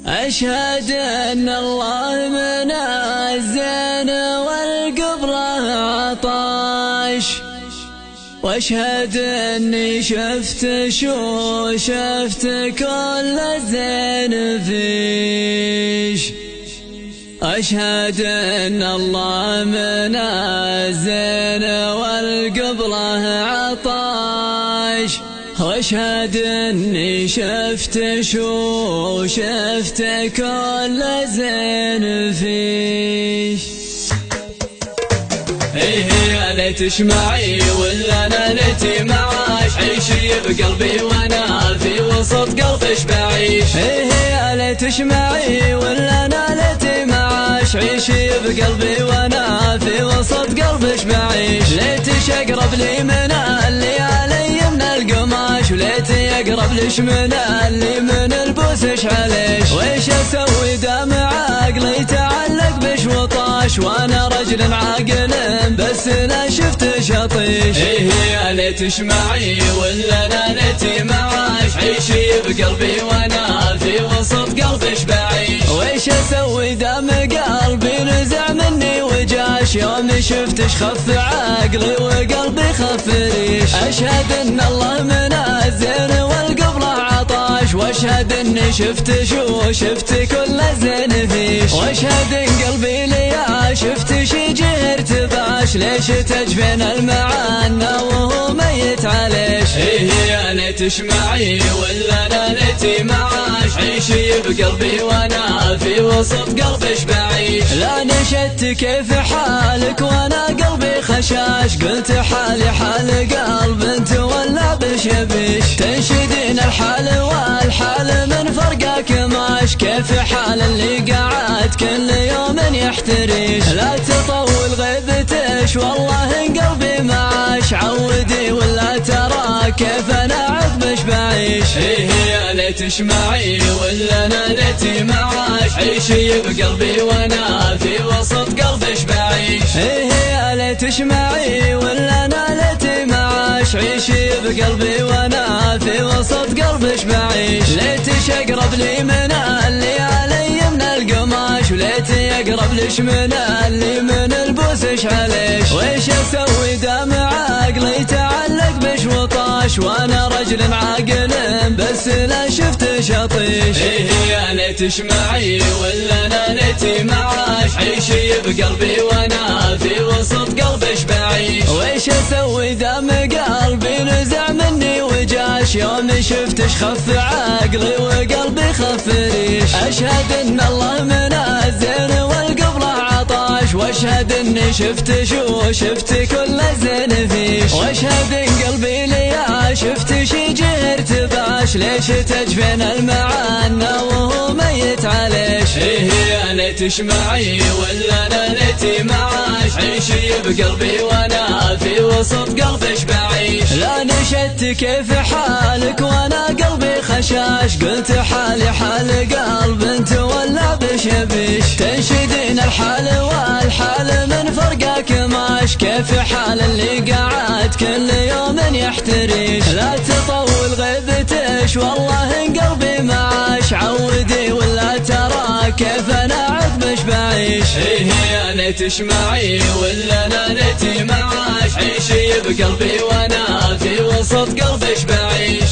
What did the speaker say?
أشهد أن الله منزل والقبره عطاش، واشهد اني شفت كل الزين فيش. أشهد أن الله منزل والقبره عطاش، واشهد اني شفت كل زين فيش. يا ليت تسمعي ولا انا ليتي معاش، عيشي بقلبي وانا في وسط قلبش بعيش. يا ليت تسمعي ولا انا ليتي معاش، عيشي بقلبي وانا في وسط قلبش بعيش. ليتش اقرب لي من الليالي من القماش، وليتي اقرب ليش من اللي من البوسش عليش. ويش اسوي دمع عقلي تعلق بش وطاش، وانا رجل عاقل بس لا شفت شطيش. يا ليت تسمعي ولا انا ليتي معاش، عيشي بقلبي وانا في وسط قلبش بعيش. ويش اسوي دم قلبي نزع مني وجاش، يوم شفتش خف عقلي وقلبي خف ريش. اشهد ان الله منزل والقبره عطاش، واشهد اني شفت كل زين فيش. واشهد ان قلبي ليا شفت شي جهر تباش، ليش تجفين المعانى وهو ميت عليش. يا ليت تسمعي ولا انا ليتي معاش، عيشي بقلبي وانا في وسط قلبش بعيش. لا نشدت كيف حالك وانا قلبي خشاش، قلت حالي حال قلب انت ولا بشبيش. تنشدين الحال والحال من فرقك ماش، كيف حال اللي قاعد كل يوم يحتريش. لا تطول غيبتش والله ان قلبي معاش، عودي ولا ترى كيف انا عقبش بعيش. يا ليت تسمعي ولا انا ليتي معاش، عيشي بقلبي وانا في وسط قلبش بعيش. يا ليت تسمعي ولا انا ليتي معاش، عيشي بقلبي وانا في وسط قلبش بعيش. ليتش اقرب لي من الليالي من القماش، وليتي اقرب ليش من اللي من البوسش عليش. ويش اسوي دمع عقلي تعلق بش وطاش، وانا رجل عاقل بس لا شفت شطيش. يا ليت تسمعي ولا انا ليتي معاش، عيشي بقلبي وانا في وسط قلبش بعيش. ويش اسوي دم قلبي نزع مني وجاش، يوم شفتش خف عقلي وقلبي خف ريش. اشهد ان الله منزل والقبره عطاش، واشهد اني شفت كل زين فيش. واشهد ان قلبي ليا شفت شي جهر تباش، ليش تجفين المعانى وهو ميت عليش. يا ليت تسمعي ولا انا ليتي معاش، عيشي بقلبي وانا في وسط قلبش بعيش. لا نشدت كيف حالك وانا قلبي خشاش، قلت حالي حال قلب انت ولا بشبيش. تنشدين الحال والحال من فرقك ماش، كيف حال اللي قاعد كل يوم يحتريش. لا تطول غيبتش والله ان قلبي معاش، عودي ولا ترى كيف انا عقبش بعيش. يا ليت تسمعي ولا انا ليتي معاش، عيشي بقلبي وانا في وسط قلبش بعيش.